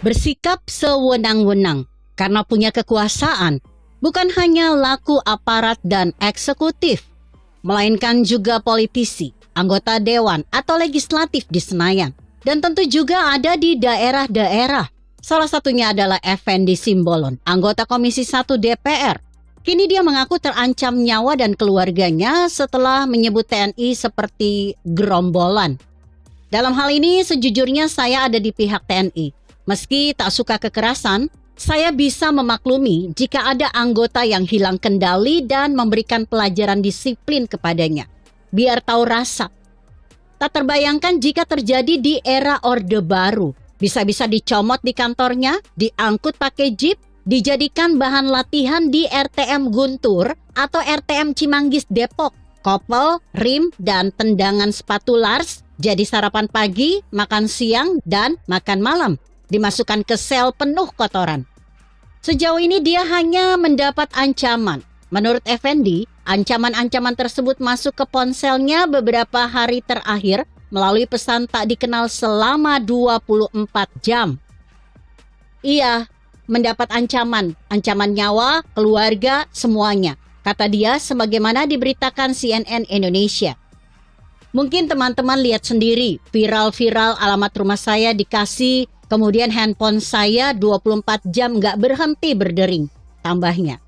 Bersikap sewenang-wenang karena punya kekuasaan bukan hanya laku aparat dan eksekutif, melainkan juga politisi, anggota dewan atau legislatif di Senayan. Dan tentu juga ada di daerah-daerah. Salah satunya adalah Effendi Simbolon, anggota Komisi 1 DPR. Kini dia mengaku terancam nyawa dan keluarganya setelah menyebut TNI seperti gerombolan. Dalam hal ini sejujurnya saya ada di pihak TNI. Meski tak suka kekerasan, saya bisa memaklumi jika ada anggota yang hilang kendali dan memberikan pelajaran disiplin kepadanya, biar tahu rasa. Tak terbayangkan jika terjadi di era Orde Baru. Bisa-bisa dicomot di kantornya, diangkut pakai jeep, dijadikan bahan latihan di RTM Guntur atau RTM Cimanggis Depok. Kopel, rim, dan tendangan sepatu Lars jadi sarapan pagi, makan siang, dan makan malam. Dimasukkan ke sel penuh kotoran. Sejauh ini dia hanya mendapat ancaman. Menurut Effendi, ancaman-ancaman tersebut masuk ke ponselnya beberapa hari terakhir melalui pesan tak dikenal selama 24 jam. Ia mendapat ancaman nyawa, keluarga, semuanya. Kata dia sebagaimana diberitakan CNN Indonesia. Mungkin teman-teman lihat sendiri, viral-viral alamat rumah saya dikasih, kemudian handphone saya 24 jam nggak berhenti berdering, tambahnya.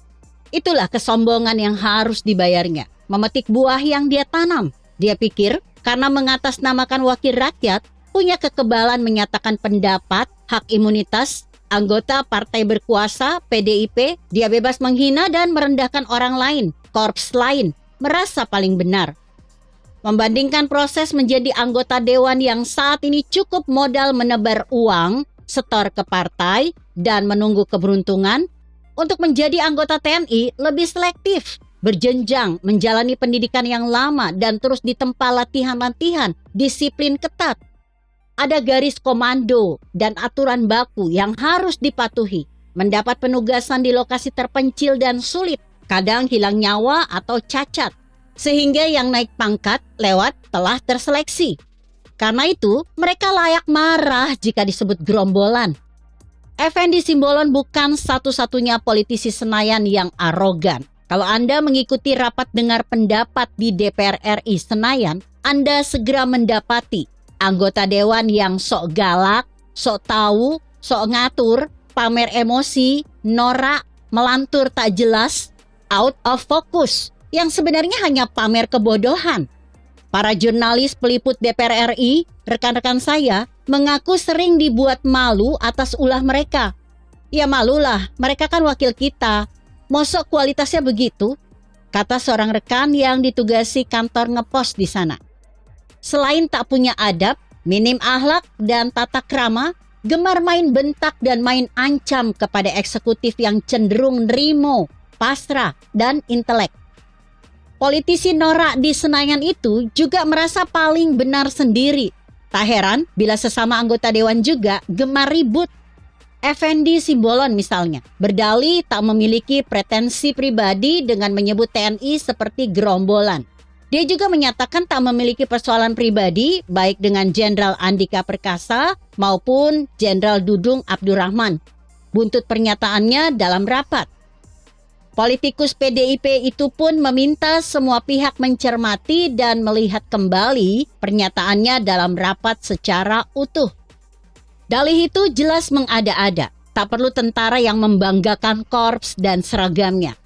Itulah kesombongan yang harus dibayarnya, memetik buah yang dia tanam. Dia pikir karena mengatasnamakan wakil rakyat, punya kekebalan menyatakan pendapat, hak imunitas, anggota partai berkuasa, PDIP, dia bebas menghina dan merendahkan orang lain, korps lain, merasa paling benar. Membandingkan proses menjadi anggota dewan yang saat ini cukup modal menebar uang, setor ke partai, dan menunggu keberuntungan, untuk menjadi anggota TNI lebih selektif, berjenjang, menjalani pendidikan yang lama, dan terus ditempa latihan-latihan, disiplin ketat. Ada garis komando dan aturan baku yang harus dipatuhi, mendapat penugasan di lokasi terpencil dan sulit, kadang hilang nyawa atau cacat. Sehingga yang naik pangkat lewat telah terseleksi. Karena itu, mereka layak marah jika disebut gerombolan. Effendi Simbolon bukan satu-satunya politisi Senayan yang arogan. Kalau Anda mengikuti rapat dengar pendapat di DPR RI Senayan, Anda segera mendapati anggota dewan yang sok galak, sok tahu, sok ngatur, pamer emosi, norak, melantur tak jelas, out of focus, yang sebenarnya hanya pamer kebodohan. Para jurnalis peliput DPR RI, rekan-rekan saya, mengaku sering dibuat malu atas ulah mereka. Ya malulah, mereka kan wakil kita. Mosok kualitasnya begitu? Kata seorang rekan yang ditugasi kantor ngepos di sana. Selain tak punya adab, minim akhlak dan tata krama, gemar main bentak dan main ancam kepada eksekutif yang cenderung nerimo, pasrah, dan intelek. Politisi norak di Senayan itu juga merasa paling benar sendiri. Tak heran bila sesama anggota dewan juga gemar ribut. Effendi Simbolon misalnya, berdalih tak memiliki pretensi pribadi dengan menyebut TNI seperti gerombolan. Dia juga menyatakan tak memiliki persoalan pribadi baik dengan Jenderal Andika Perkasa maupun Jenderal Dudung Abdurrahman. Buntut pernyataannya dalam rapat. Politikus PDIP itu pun meminta semua pihak mencermati dan melihat kembali pernyataannya dalam rapat secara utuh. Dalih itu jelas mengada-ada, tak perlu tentara yang membanggakan korps dan seragamnya.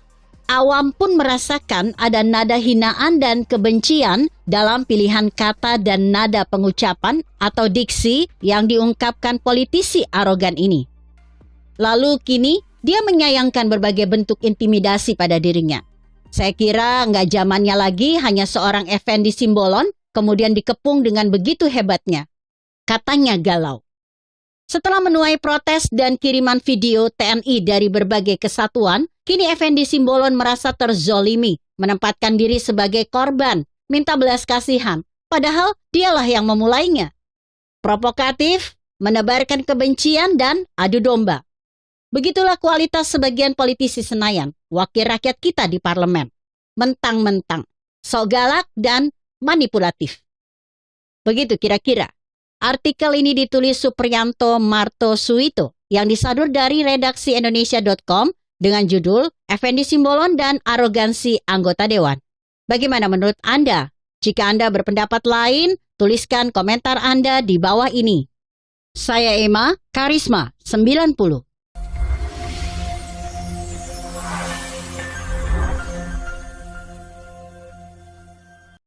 Awam pun merasakan ada nada hinaan dan kebencian dalam pilihan kata dan nada pengucapan atau diksi yang diungkapkan politisi arogan ini. Lalu kini, dia menyayangkan berbagai bentuk intimidasi pada dirinya. Saya kira nggak zamannya lagi hanya seorang Effendi Simbolon kemudian dikepung dengan begitu hebatnya. Katanya galau. Setelah menuai protes dan kiriman video TNI dari berbagai kesatuan, kini Effendi Simbolon merasa terzolimi, menempatkan diri sebagai korban, minta belas kasihan. Padahal dialah yang memulainya. Provokatif, menebarkan kebencian dan adu domba. Begitulah kualitas sebagian politisi Senayan, wakil rakyat kita di parlemen. Mentang-mentang, sok galak dan manipulatif. Begitu kira-kira. Artikel ini ditulis Supriyanto Martosuito yang disadur dari redaksi Indonesia.com dengan judul Effendi Simbolon dan Arogansi Anggota Dewan. Bagaimana menurut Anda? Jika Anda berpendapat lain, tuliskan komentar Anda di bawah ini. Saya Emma, Karisma 90.